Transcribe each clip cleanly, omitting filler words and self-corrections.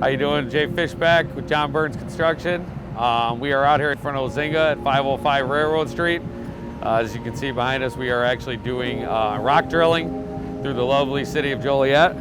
How you doing? Jay Fishback with John Burns Construction. We are out here in front of Ozinga at 505 Railroad Street. As you can see behind us, we are actually doing rock drilling through the lovely city of Joliet.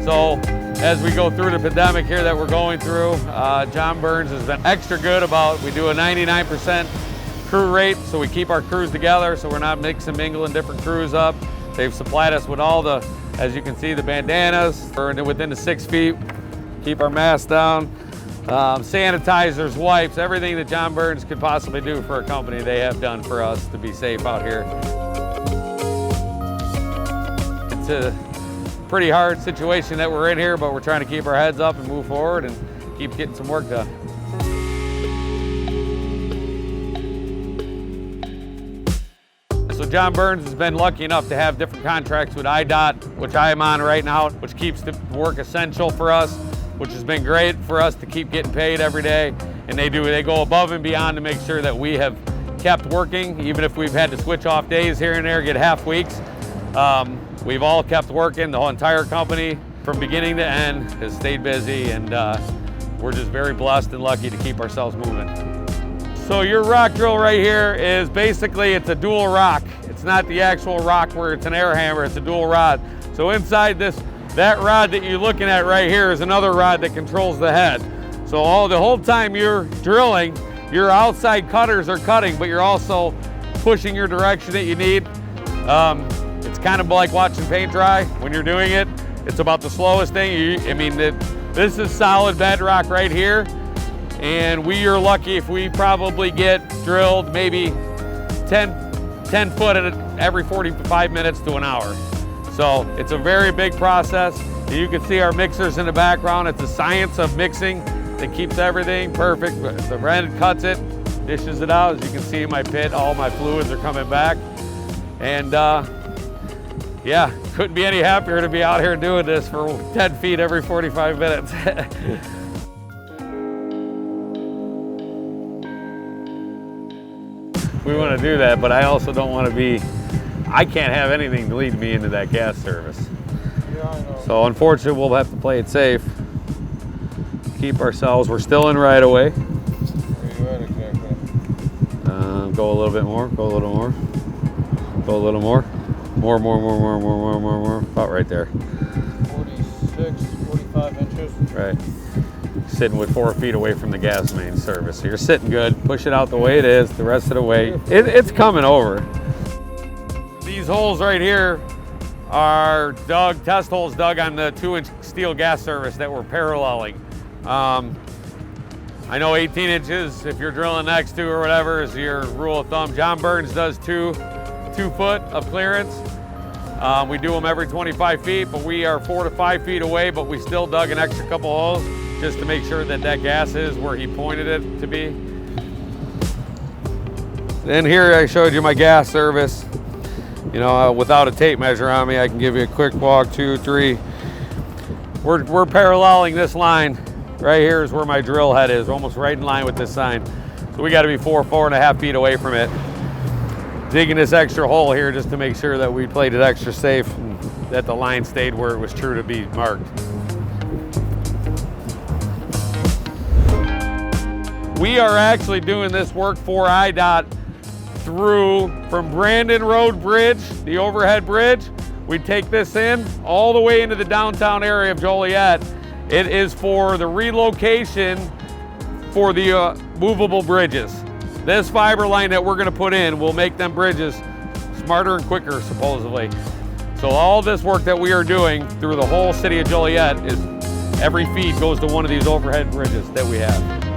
So as we go through the pandemic here that we're going through, John Burns has been extra good about, we do a 99% crew rate, so we keep our crews together so we're not mixing, mingling different crews up. They've supplied us with all the, as you can see, the bandanas, we're within the 6 feet, keep our masks down, sanitizers, wipes, everything that John Burns could possibly do for a company they have done for us to be safe out here. It's a pretty hard situation that we're in here, but we're trying to keep our heads up and move forward and keep getting some work done. So John Burns has been lucky enough to have different contracts with IDOT, which I am on right now, which keeps the work essential for us, which has been great for us to keep getting paid every day. And they go above and beyond to make sure that we have kept working, even if we've had to switch off days here and there, get half weeks. We've all kept working. The whole entire company from beginning to end has stayed busy, and we're just very blessed and lucky to keep ourselves moving. So your rock drill right here is basically, it's a dual rock. It's not the actual rock where it's an air hammer, it's a dual rod. So inside that rod that you're looking at right here is another rod that controls the head. So the whole time you're drilling, your outside cutters are cutting, but you're also pushing your direction that you need. It's kind of like watching paint dry when you're doing it. It's about the slowest thing. This is solid bedrock right here, and we are lucky if we probably get drilled maybe 10 foot every 45 minutes to an hour. So it's a very big process. You can see our mixers in the background. It's a science of mixing that keeps everything perfect. The red cuts it, dishes it out. As you can see in my pit, all my fluids are coming back. And yeah, couldn't be any happier to be out here doing this for 10 feet every 45 minutes. We want to do that, but I also don't want to be, I can't have anything to lead me into that gas service. Yeah, I know. So unfortunately, we'll have to play it safe. Keep ourselves, we're still in right away. Where you at exactly? Go a little bit more, go a little more, go a little more. More, about right there. 46, 45 inches. Right. Sitting with 4 feet away from the gas main service. So you're sitting good. Push it out the way it is, the rest of the way. It's coming over. These holes right here are test holes dug on the 2-inch steel gas service that we're paralleling. I know 18 inches, if you're drilling next to or whatever, is your rule of thumb. John Burns does 2 foot of clearance. We do them every 25 feet, but we are 4 to 5 feet away, but we still dug an extra couple holes just to make sure that that gas is where he pointed it to be. Then here I showed you my gas service. You know, without a tape measure on me, I can give you a quick walk, 2, 3. We're paralleling this line. Right here is where my drill head is, almost right in line with this sign. So we got to be 4.5 feet away from it. Digging this extra hole here just to make sure that we played it extra safe and that the line stayed where it was true to be marked. We are actually doing this work for IDOT from Brandon Road Bridge, the overhead bridge. We take this in all the way into the downtown area of Joliet. It is for the relocation for the movable bridges. This fiber line that we're gonna put in will make them bridges smarter and quicker, supposedly. So all this work that we are doing through the whole city of Joliet is every feet goes to one of these overhead bridges that we have.